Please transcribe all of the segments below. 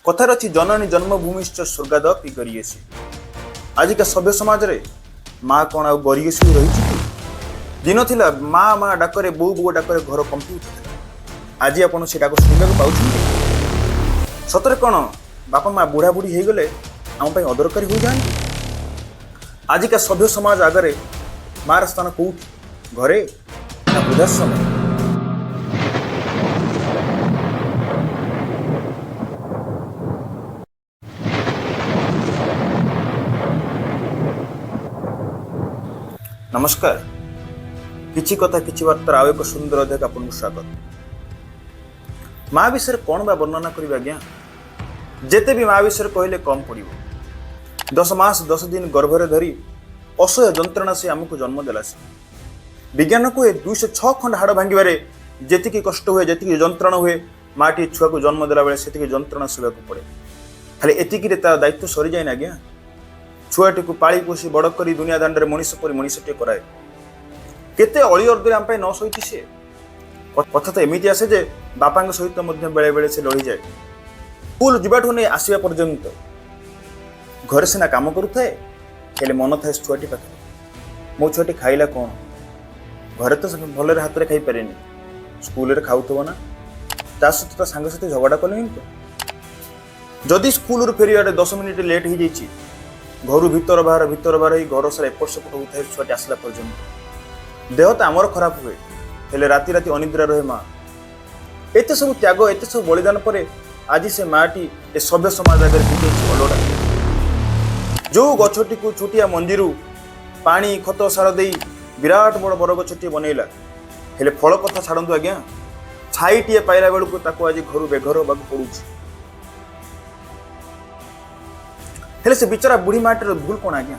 कथार अच्छी जननी जन्मभूमिश्च स्वर्गादपि गरियसी। आजिका सभ्य समाज रे माँ कौन आ गरियसी रही दिन थिला माँ माँ डाकरे बो बो डाकरे घर कंपी उठुला। आज आपण से डाक शुणा पाउछन्ति। सतरे कौन बापा माँ बुढ़ा बुढ़ी हो गले आम अदरकारी हो जाती। आजिका सभ्य समाज आगरे मार स्थान कौटी घरे ना वृद्धाश्रम। नमस्कार। किछि कथा किछि वार्ता आउ एक सुंदर अध्याय आपन स्वागत। माँ विषय कौन बा वर्णना करिबा आज्ञा। जेते भी माँ विषय कहले कम पड़िबो। 10 मास 10 दिन गर्भरे धरी असह्य जंत्रणा से आमको जन्म देला। विज्ञान को 206 खंड हाड़ भांगिबारे जेतिकी कष्ट हुए जेतिकी जंत्रणा हुए माटी छुआ को जन्म देला बेले सेतिकी जंत्रणा सहबाक पड़े। खाली एतिकी रे ता दायित्व सरी जाय ना आज्ञा। छुआटी को पाली पोषी बड़ करी दुनिया दांडे मनीष पर मनीषटे कराए। केते अली अर्दरे आम न सही सी कथा तो एमती आसे जे बापा सहित बेले बेले से लड़ी जाए। स्कूल जावाठू नहीं आसवा पर्यंत घरे सीना कम करुए हेले मन थाए छुआटी पाखे मो छुआटी खाइला कौन घरे तो भल हाथ में खाई पारे स्कूल खाऊ ना ता सहित ता सांग साथी झगड़ा कले तो जदि स्कूल फेर 10 मिनिट लेट हो जाइए घर भीतर बाहर घर सारा एपट सेपट होता है छुआटी आसला पर्यंत देह तो आमर खराब हुए हेले राति राति अनिद्रा रहे माँ। एत सब त्याग एत सब बलिदान पर आज से माटी ए सभ्य समाज आगे अलड़ा। जो गछटी को छुटिया मंजीरू पानी खत सार दे विराट बड़ बर गछटी बनैला हेले फल कथा छाड़ू आज्ञा। छाईटे पाइला बेलू ताको आज घर बेघर होगा पड़ू। हेले से बिचारा बुढ़ी माटीर भूल कौन आज्ञा।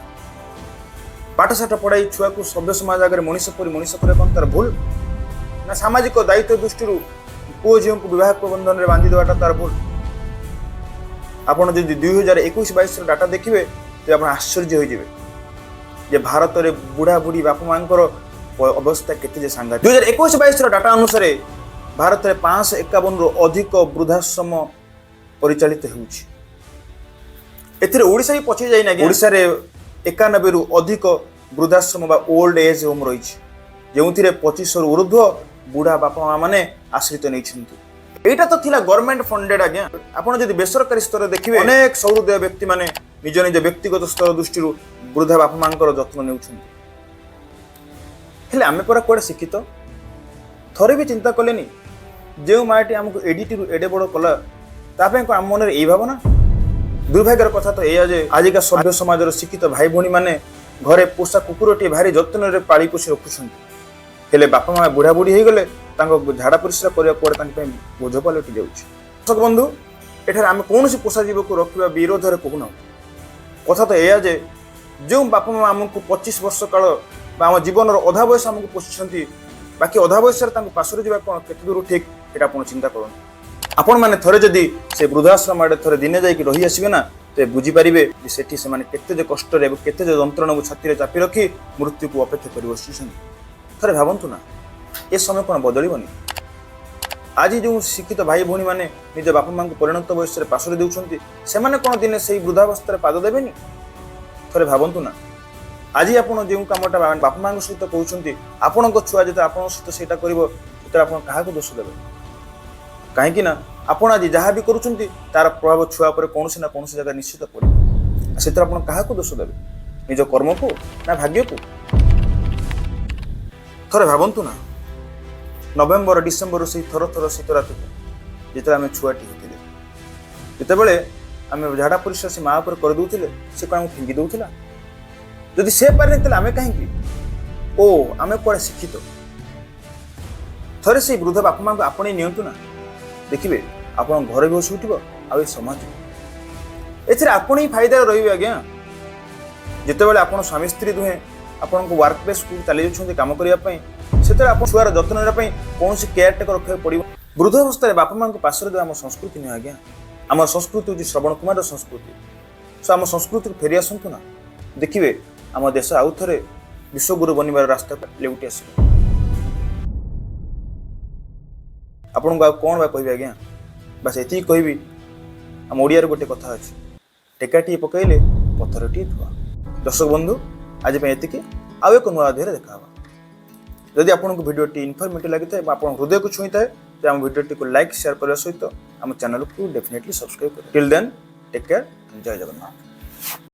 पाठशाठ पढ़ाई छुआ को सभ्य समाज आगे मनीष पर मनीष करे कौन तार भूल ना सामाजिक दायित्व दृष्टि पुओ झील को विवाह बंधन में बांधि देवाटा तार भूल। आपड़ जो 2021-22 डाटा देखिए तो आप आश्चर्य हो भारत में बुढ़ा बुढ़ी बापा माँ अवस्था केते सांघातिक। 2021-22 डाटा अनुसार भारत में 551 रु अधिक वृद्धाश्रम परिचालित होउछि। एथिरे ओडिशा भी पछी जाइना। ओडिशा रे 91 रु अधिक वृद्धाश्रम बा ओल्ड एज होम रही जो 25 रु ऊर्ध्व बुढ़ा बापा माँ मैंने आश्रित नहीं। एटा तो थिला गवर्नमेंट फंडेड आज्ञा। आपन जदि बेसरकारी स्तर देखिए अनेक सहृदय व्यक्ति माने निज निज व्यक्तिगत स्तर दृष्टि वृद्धा बापा माँ जत्न नेउछन्ति। हेले आमे परा कोडे शिक्षित थरे भी चिंता कलेनी जो माटी आमको एडिटी रु एडे बड़ कला तापे आम मन ए भावना। दुर्भाग्यर कथा तो यह जे आजिका सभ्य समाजर शिक्षित भाई भौणी माने घरे पोषा कुकुरटी भारी जत्न रे पाली पोषी रखुछन्ति हेले बापा माँ बुढ़ा बुढ़ी हो गले झाड़ा परिस्रा करने बोझ पलटि जाऊँगी। दर्शक बंधु एठार आम कौन पोषा जीव को रखा विरोध में कहूना। कथा तो यह जे जो बापा माँ आमको 25 वर्ष काल आम जीवन अधा बयस आमको पोषिंट बाकी अधा बयस पार्श्व जावा कौन केते दूर ठीक है आप चिंता करूँ। आपण मैंने थरे जदि से वृद्धाश्रम आड़े थरे दिने जाइए रही आसबे ना तो बुझीपारे सेठी से केते कष्ट केते जंत्रणा को छाती चापी रखी मृत्यु को अपेक्षा कर बसी। थरे भावंतु ना ए समय कौन बदलबनी। आज जो शिक्षित भाई भौणी मैंने निज बापा माँ को परिणत बयस पार्श्व देउछन्ति सेमाने कौन दिने से वृद्धावस्था पाद देवेनि। थरे भावंतु ना आज आप जो कमटा बापा माँ सहित कहते आपण छुआ जो आप सहित से क्या दोष देवे कहीं आपण आज जहाँ भी करुँच तार प्रभाव छुआ पर कौन ना कौन जगह निश्चित पड़े से क्या दोष देवे निज कर्म को ना भाग्य को। थरे भावंतु ना नवेम्बर डिसेम्बर से थर थर शीत रात को जिते आम छुआटी होते जितेबले आम झाड़ा परिश्रा से माँ पर करदे से कौन फिंगी दूसरा जदि से पारे आम कहीं ओ आम कौन शिक्षित थरे से वृद्ध बापा माँ को आपणे नियंतु ना देखिए आप घर भी हसी उठो आ समाज ए आपण ही फायदा रही आज्ञा। जितेबाला आप स्वामी स्त्री दुहे आपण वर्क प्लेस को चली जाऊँ कम करने से छुआर जत्न नापी कौन केयर टेकर रखा पड़ो। वृद्धावस्था बापा माँ पार्श्व देवा आम संस्कृति नुह आज्ञा। आम संस्कृति हूँ श्रवण कुमार संस्कृति। सो आम संस्कृति को फेरी आसतु ना देखिए आम देश आउ थे विश्वगुरु बनवार रास्ता लेउटी आस। आपन को कौन बा कहि आज्ञा बस एति कहबी आम ओडियार गोटे कथा अच्छे टेकाटी पकईले पथरटी धुआ। दर्शक बंधु आज ये आउ एक नुआ अध्याय देखा जदि आपको भिडियोटी इनफर्मेटिव लगी था आप हृदय को छुई थाए तो आम भिडियोटी को लाइक शेयर करने सहित आम चैनल को डेफिनेटली सब्सक्राइब करें। टिल देन टेक केयर, जय जगन्नाथ।